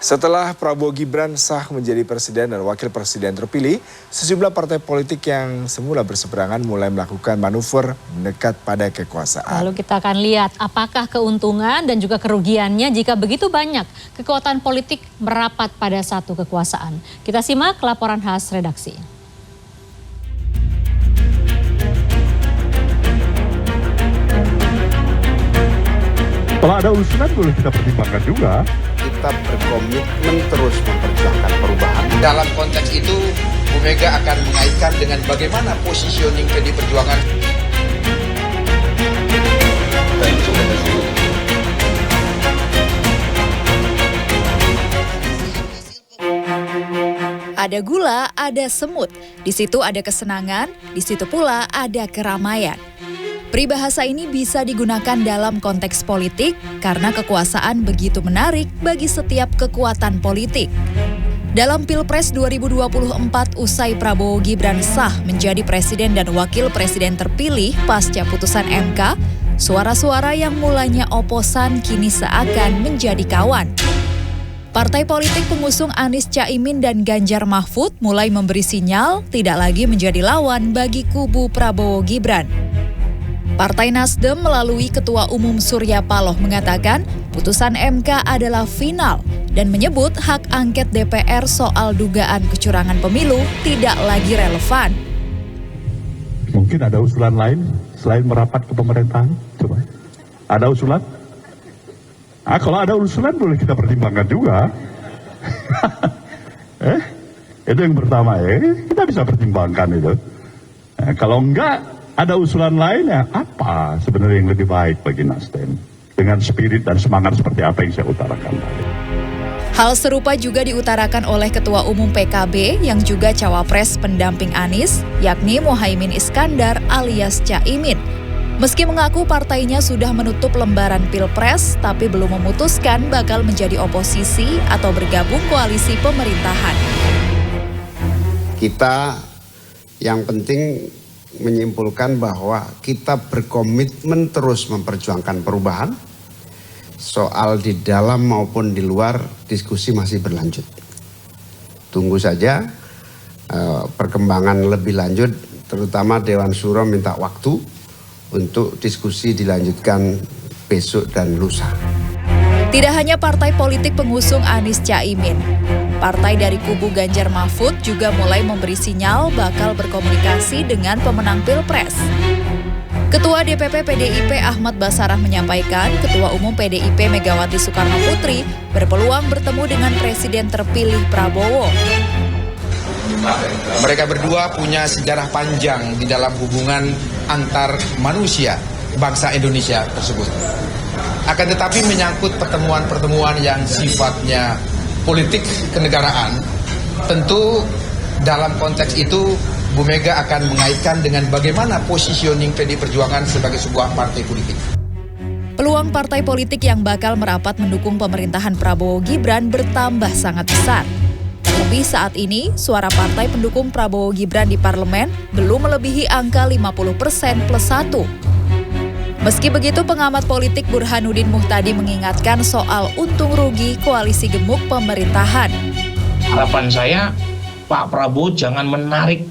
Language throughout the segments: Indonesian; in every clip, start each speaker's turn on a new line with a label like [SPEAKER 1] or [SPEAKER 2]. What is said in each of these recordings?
[SPEAKER 1] Setelah Prabowo Gibran sah menjadi presiden dan wakil presiden terpilih, sejumlah partai politik yang semula berseberangan mulai melakukan manuver mendekat pada kekuasaan.
[SPEAKER 2] Lalu kita akan lihat apakah keuntungan dan juga kerugiannya jika begitu banyak kekuatan politik merapat pada satu kekuasaan. Kita simak laporan khas redaksi.
[SPEAKER 3] Kalau ada usulan boleh kita pertimbangkan juga.
[SPEAKER 4] Kita berkomitmen terus memperjuangkan perubahan.
[SPEAKER 5] Dalam konteks itu, Bu Mega akan mengaitkan dengan bagaimana positioning PDI Perjuangan.
[SPEAKER 6] Ada gula, ada semut. Di situ ada kesenangan, di situ pula ada keramaian. Peribahasa ini bisa digunakan dalam konteks politik karena kekuasaan begitu menarik bagi setiap kekuatan politik. Dalam Pilpres 2024 usai Prabowo Gibran sah menjadi presiden dan wakil presiden terpilih pasca putusan MK, suara-suara yang mulanya oposan kini seakan menjadi kawan. Partai politik pengusung Anies Caimin dan Ganjar Mahfud mulai memberi sinyal tidak lagi menjadi lawan bagi kubu Prabowo Gibran. Partai Nasdem melalui Ketua Umum Surya Paloh mengatakan putusan MK adalah final dan menyebut hak angket DPR soal dugaan kecurangan pemilu tidak lagi relevan.
[SPEAKER 3] Mungkin ada usulan lain selain merapat ke pemerintahan? Coba. Ada usulan? Kalau ada usulan boleh kita pertimbangkan juga. Itu yang pertama kita bisa pertimbangkan itu. Kalau enggak, ada usulan lain ya apa sebenarnya yang lebih baik bagi Nasdem dengan spirit dan semangat seperti apa yang saya utarakan tadi.
[SPEAKER 6] Hal serupa juga diutarakan oleh Ketua Umum PKB yang juga cawapres pendamping Anies, yakni Muhaimin Iskandar alias Caimin. Meski mengaku partainya sudah menutup lembaran Pilpres, tapi belum memutuskan bakal menjadi oposisi atau bergabung koalisi pemerintahan.
[SPEAKER 4] Kita yang penting menyimpulkan bahwa kita berkomitmen terus memperjuangkan perubahan. Soal di dalam maupun di luar diskusi masih berlanjut. Tunggu saja perkembangan lebih lanjut, terutama Dewan Syuro minta waktu untuk diskusi dilanjutkan besok dan lusa.
[SPEAKER 6] Tidak hanya partai politik pengusung Anies Caimin, partai dari kubu Ganjar Mahfud juga mulai memberi sinyal bakal berkomunikasi dengan pemenang Pilpres. Ketua DPP PDIP Ahmad Basarah menyampaikan Ketua Umum PDIP Megawati Soekarno Putri berpeluang bertemu dengan Presiden terpilih Prabowo.
[SPEAKER 5] Mereka berdua punya sejarah panjang di dalam hubungan antar manusia bangsa Indonesia tersebut. Akan tetapi menyangkut pertemuan-pertemuan yang sifatnya politik kenegaraan, tentu dalam konteks itu Bu Mega akan mengaitkan dengan bagaimana positioning PDI Perjuangan sebagai sebuah partai politik.
[SPEAKER 6] Peluang partai politik yang bakal merapat mendukung pemerintahan Prabowo Gibran bertambah sangat besar. Terlebih saat ini, suara partai pendukung Prabowo Gibran di parlemen belum melebihi angka 50% plus 1. Meski begitu, pengamat politik Burhanuddin Muhtadi mengingatkan soal untung rugi koalisi gemuk pemerintahan.
[SPEAKER 7] Harapan saya, Pak Prabowo jangan menarik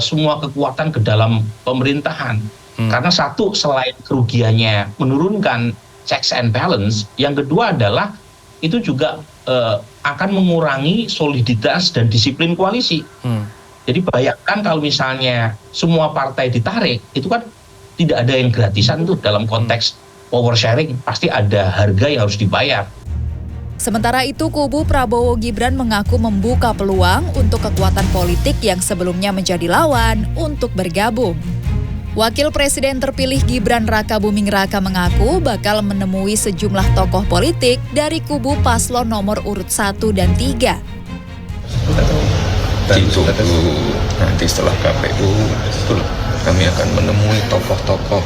[SPEAKER 7] semua kekuatan ke dalam pemerintahan. Karena satu, selain kerugiannya menurunkan checks and balance, yang kedua adalah itu juga akan mengurangi soliditas dan disiplin koalisi. Jadi bayangkan kalau misalnya semua partai ditarik, itu kan tidak ada yang gratisan tuh dalam konteks power sharing, pasti ada harga yang harus dibayar.
[SPEAKER 6] Sementara itu, kubu Prabowo Gibran mengaku membuka peluang untuk kekuatan politik yang sebelumnya menjadi lawan untuk bergabung. Wakil Presiden terpilih Gibran Raka Buming Raka mengaku bakal menemui sejumlah tokoh politik dari kubu paslon nomor urut 1 dan 3.
[SPEAKER 8] Ditunggu nanti setelah KPU, kami akan menemui tokoh-tokoh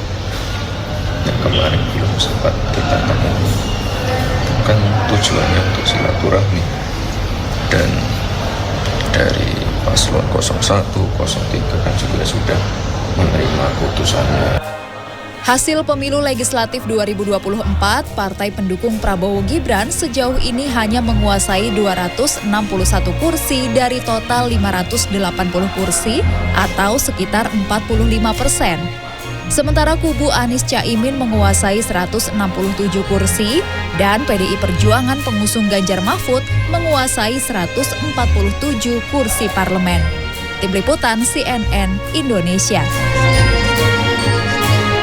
[SPEAKER 8] yang kemarin belum sempat kita temui. Kan tujuannya untuk silaturahmi, dan dari paslon 01, 03 kan juga sudah menerima putusannya.
[SPEAKER 6] Hasil pemilu legislatif 2024, partai pendukung Prabowo Gibran sejauh ini hanya menguasai 261 kursi dari total 580 kursi atau sekitar 45%. Sementara kubu Anies Caimin menguasai 167 kursi dan PDI Perjuangan pengusung Ganjar Mahfud menguasai 147 kursi parlemen. Tim Liputan CNN Indonesia.